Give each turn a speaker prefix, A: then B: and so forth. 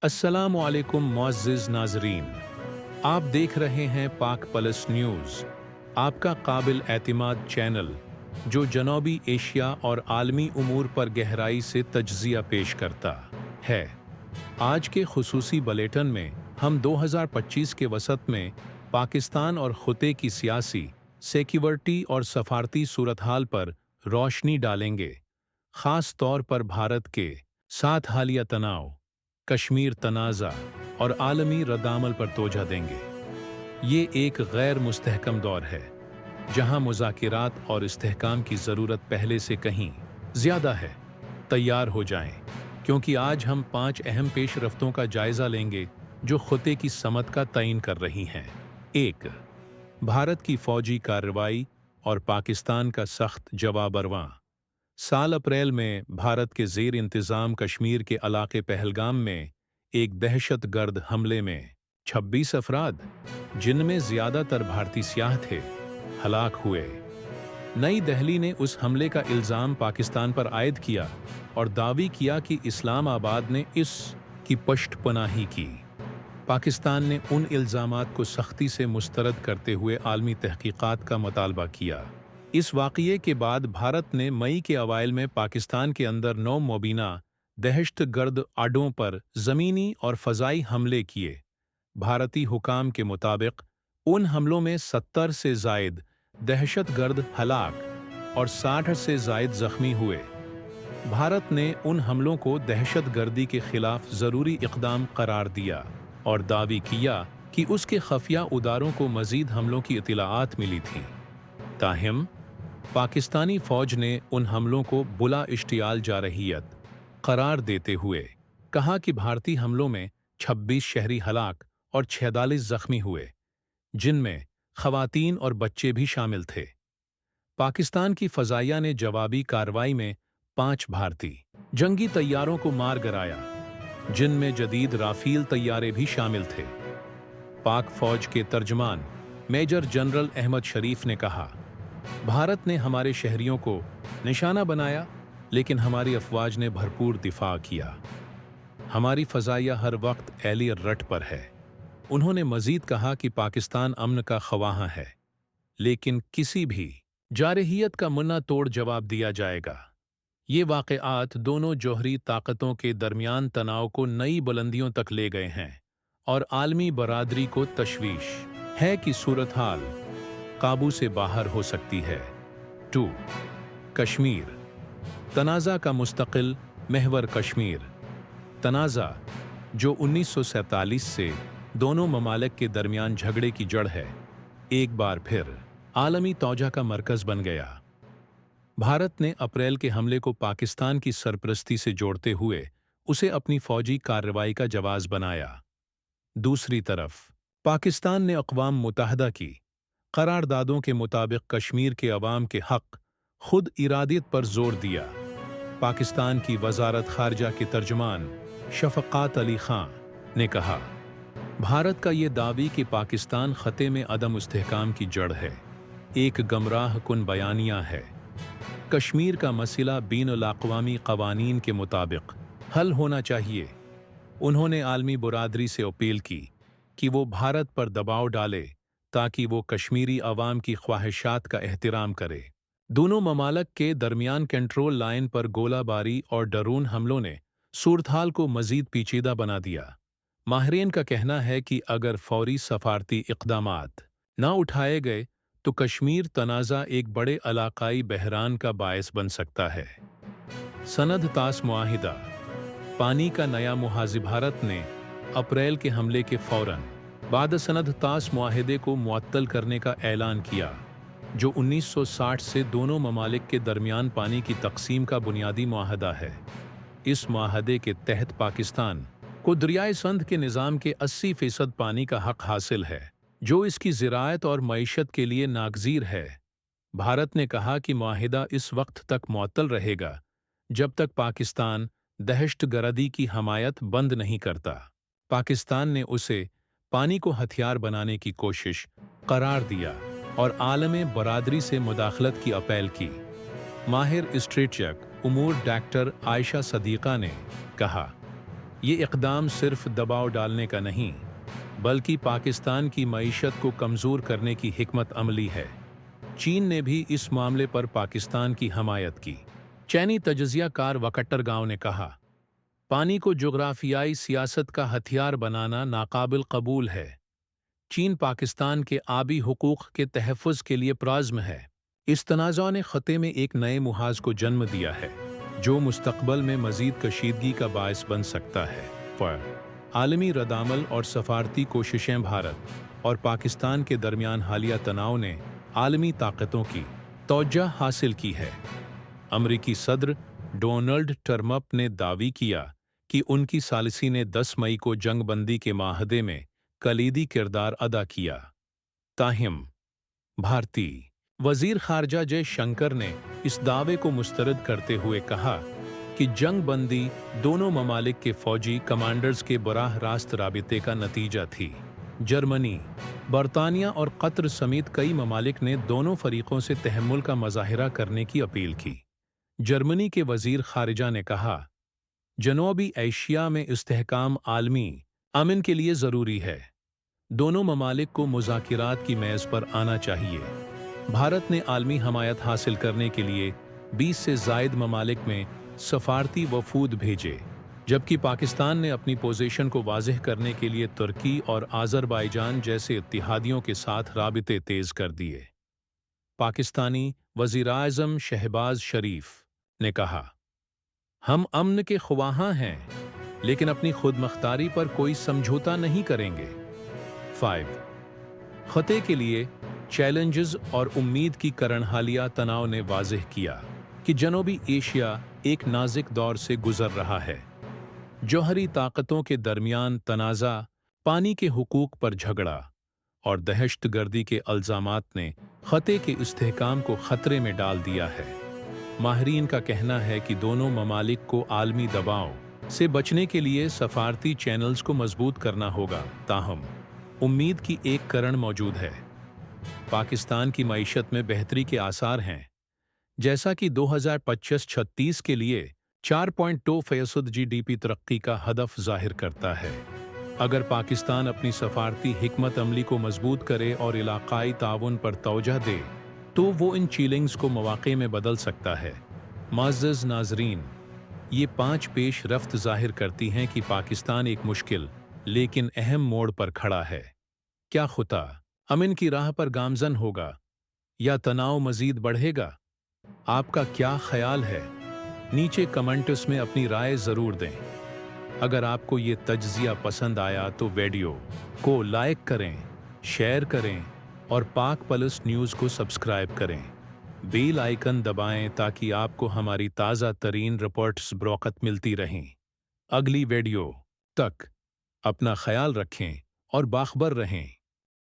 A: अस्सलाम वालेकुम मुअज़्ज़िज़ नाज़रीन। आप देख रहे हैं पाक प्लस न्यूज़, आपका काबिल एतमाद चैनल जो जनूबी एशिया और आलमी उमूर पर गहराई से तज्ज़िया पेश करता है। आज के खुसूसी बुलेटिन में हम 2025 के वसत में पाकिस्तान और ख़ुते की सियासी, सिक्योरिटी और सफारती सूरत-हाल पर रोशनी डालेंगे, ख़ास तौर पर भारत के साथ हालिया तनाव, कश्मीर तनाज़ा और आलमी रद्द-अमल पर तोजह देंगे। ये एक गैर मुस्तहकम दौर है, जहां मुज़ाकिरात और इस्तेहकाम की ज़रूरत पहले से कहीं ज़्यादा है। तैयार हो जाएं, क्योंकि आज हम 5 अहम पेशरफ्तों का जायज़ा लेंगे जो ख़ुते की समत का तयन कर रही हैं। 1. भारत की फ़ौजी कार्रवाई और पाकिस्तान का सख्त जवाब अरवां। साल अप्रैल में भारत के ज़ेर इंतज़ाम कश्मीर के इलाके पहलगाम में एक दहशतगर्द हमले में 26 अफराद, जिनमें ज़्यादातर भारतीय सियाह थे, हलाक हुए। नई दिल्ली ने उस हमले का इल्ज़ाम पाकिस्तान पर आयद किया और दावी किया कि इस्लामाबाद ने इसकी पश्तपनाही की। पाकिस्तान ने उन इल्ज़ामात को सख्ती से मुस्तरद करते हुए आलमी तहक़ीक़ात का मुतालबा किया। इस वाक़ये के बाद भारत ने मई के अवाइल में पाकिस्तान के अंदर 9 मुबीना दहशतगर्द अड्डों पर ज़मीनी और फ़ज़ाई हमले किए। भारतीय हुकाम के मुताबिक उन हमलों में 70 से ज़ायद दहशतगर्द हलाक और 60 से ज़ायद ज़ख्मी हुए। भारत ने उन हमलों को दहशतगर्दी के ख़िलाफ़ ज़रूरी इक़दाम करार दिया और दावी किया कि उसके ख़फ़िया उदारों को मज़ीद हमलों की इत्तलाआत मिली थी। ताहिम पाकिस्तानी फ़ौज ने उन हमलों को बुला इश्तियाल जारहियत करार देते हुए कहा कि भारतीय हमलों में 26 शहरी हलाक और 46 ज़ख्मी हुए, जिनमें ख़वातीन और बच्चे भी शामिल थे। पाकिस्तान की फ़ज़ाइया ने जवाबी कार्रवाई में 5 भारतीय जंगी तैयारों को मार गिराया, जिनमें जदीद राफ़ेल तैयारे भी शामिल थे। पाक फ़ौज के तर्जमान मेजर जनरल अहमद शरीफ ने कहा, भारत ने हमारे शहरियों को निशाना बनाया, लेकिन हमारी अफ़वाज ने भरपूर दिफा किया। हमारी फ़ज़ाइया हर वक्त एली रट पर है। उन्होंने मज़ीद कहा कि पाकिस्तान अमन का ख़वाहा है, लेकिन किसी भी जारहियत का मुन्ना तोड़ जवाब दिया जाएगा। ये वाक़यात दोनों जोहरी ताकतों के दरमियान तनाव को नई बुलंदियों तक ले गए हैं और आलमी बरादरी को तशवीश है कि सूरत हाल काबू से बाहर हो सकती है। 2. कश्मीर तनाज़ा का मुस्तकिल महवर। कश्मीर तनाज़ा, जो 1947 से दोनों ममालिक के दरमियान झगड़े की जड़ है, एक बार फिर आलमी तौजह का मरकज़ बन गया। भारत ने अप्रैल के हमले को पाकिस्तान की सरपरस्ती से जोड़ते हुए उसे अपनी फ़ौजी कार्रवाई का जवाज़ बनाया। दूसरी तरफ पाकिस्तान ने अक़वाम मुत्तहिदा की करारदादों के मुताबिक कश्मीर के अवाम के हक़ खुद इरादियत पर जोर दिया। पाकिस्तान की वज़ारत ख़ारजा के तर्जुमान शफ़क़ात अली ख़ां ने कहा, भारत का ये दावी कि पाकिस्तान ख़त्े में अदम इस्तेहकाम की जड़ है, एक गमराह कुन बयानिया है। कश्मीर का मसला बीनुल-अक़वामी क़वानीन के मुताबिक हल होना चाहिए। उन्होंने आलमी बरादरी से अपील की कि वो भारत पर दबाव डाले ताकि वो कश्मीरी अवाम की ख्वाहिशात का एहतराम करे। दोनों ममालिक के दरमियान कंट्रोल लाइन पर गोलाबारी और ड्रोन हमलों ने सूरत-हाल को मज़ीद पेचीदा बना दिया। माहिरीन का कहना है कि अगर फौरी सफारती इक़दामात न उठाए गए तो कश्मीर तनाज़ा एक बड़े इलाक़ाई बहरान का बायस बन सकता है। सनद तास मुआहिदा पानी का नया मुहाज़। भारत ने अप्रैल के हमले के फ़ौरन बाद सनद तास मुआहिदे को मुअत्तल करने का ऐलान किया, जो 1960 से दोनों ममालिक के दरमियान पानी की तक़सीम का बुनियादी मुआहदा है। इस मुआहदे के तहत पाकिस्तान को दरियाए संध के निज़ाम के 80% पानी का हक़ हासिल है, जो इसकी ज़राअत और मईशत के लिए नागज़ीर है। भारत ने कहा कि मुआहिदा इस वक्त तक मुअत्तल रहेगा जब तक पाकिस्तान दहशतगर्दी की हमायत बंद नहीं करता। पाकिस्तान ने उसे पानी को हथियार बनाने की कोशिश करार दिया और आलमी बरादरी से मुदाखलत की अपील की। माहिर स्ट्रेटेजिक उमूर डॉक्टर आयशा सदीक़ा ने कहा, ये इक़दाम सिर्फ दबाव डालने का नहीं, बल्कि पाकिस्तान की मईशत को कमज़ोर करने की हिकमत अमली है। चीन ने भी इस मामले पर पाकिस्तान की हमायत की। चीनी तजज़ियाकार वकट्टर गांव ने कहा, पानी को जोग्राफियाई सियासत का हथियार बनाना नाकाबिल कबूल है। चीन पाकिस्तान के आबी हुकूक के तहफ़्फ़ुज़ के लिए पुरज़्म है। इस तनाज़ा ने ख़त्े में एक नए मुहाज़ को जन्म दिया है, जो मुस्तक़बल में मज़ीद कशीदगी का बायस बन सकता है। आलमी रद्द-अमल और सफ़ारती कोशिशें भारत और पाकिस्तान के दरमियान हालिया तनाव ने आलमी ताकतों की तवज्जो हासिल की है। अमरीकी सदर डोनाल्ड ट्रम्प ने दावी किया कि उनकी सालिसी ने 10 मई को जंगबंदी के माहदे में कलीदी किरदार अदा किया। ताहिम भारतीय वज़ीर ख़ारजा जय शंकर ने इस दावे को मुस्तरद करते हुए कहा कि जंगबंदी दोनों ममालिक के फ़ौजी कमांडर्स के बराह रास्त राबिते का नतीजा थी। जर्मनी, बरतानिया और कतर समेत कई ममालिक ने दोनों फरीकों से तहम्मुल का मुज़ाहिरा करने की अपील की। जर्मनी के वज़ीर ख़ारिजा ने कहा, जनूबी एशिया में इस्तेहकाम आलमी अमन के लिए ज़रूरी है। दोनों ममालिक को मुज़ाकिरात की मेज़ पर आना चाहिए। भारत ने आलमी हमायत हासिल करने के लिए 20 से ज़ायद ममालिक में सफ़ारती वफ़ूद भेजे, जबकि पाकिस्तान ने अपनी पोजीशन को वाज़ेह करने के लिए तुर्की और आज़रबाईजान जैसे इत्तेहादियों के साथ राबिते तेज़ कर दिए। पाकिस्तानी वज़ीर-ए-आज़म शहबाज शरीफ ने कहा, हम अमन के ख्वाहां हैं, लेकिन अपनी खुदमुख्तारी पर कोई समझौता नहीं करेंगे। 5 ख़त्े के लिए चैलेंजेस और उम्मीद की करनहालिया तनाव ने वाज़ेह किया कि जनूबी एशिया एक नाज़ुक दौर से गुज़र रहा है। जौहरी ताकतों के दरमियान तनाज़ा, पानी के हुकूक पर झगड़ा और दहशतगर्दी के इल्ज़ामात ने ख़त्े के इस्तेहकाम को ख़तरे में डाल दिया है। माहिरीन का कहना है कि दोनों ममालिक को आलमी दबाव से बचने के लिए सफ़ारती चैनल्स को मजबूत करना होगा। ताहम उम्मीद की एक करण मौजूद है। पाकिस्तान की मईशत में बेहतरी के आसार हैं, जैसा कि 2025-26 के लिए 4.2% GDP तरक्की का हदफ ज़ाहिर करता है। अगर पाकिस्तान अपनी सफ़ारती हिकमत अमली को मजबूत करे और इलाक़ाई ताउन पर तवज्जो दे, तो वो इन चैलेंजेस को मौक़े में बदल सकता है। मुअज़्ज़ज़ नाज़रीन, ये 5 पेश रफ्त ज़ाहिर करती हैं कि पाकिस्तान एक मुश्किल लेकिन अहम मोड़ पर खड़ा है। क्या खुदा अमन की राह पर गामज़न होगा या तनाव मज़ीद बढ़ेगा? आपका क्या ख्याल है? नीचे कमेंट्स में अपनी राय ज़रूर दें। अगर आपको ये तज्ज़िया पसंद आया तो वीडियो को लाइक करें, शेयर करें और पाक पलस न्यूज़ को सब्सक्राइब करें। बेल आइकन दबाएं ताकि आपको हमारी ताज़ा तरीन रिपोर्ट्स बरवक़्त मिलती रहें। अगली वीडियो तक अपना ख्याल रखें और बाखबर रहें।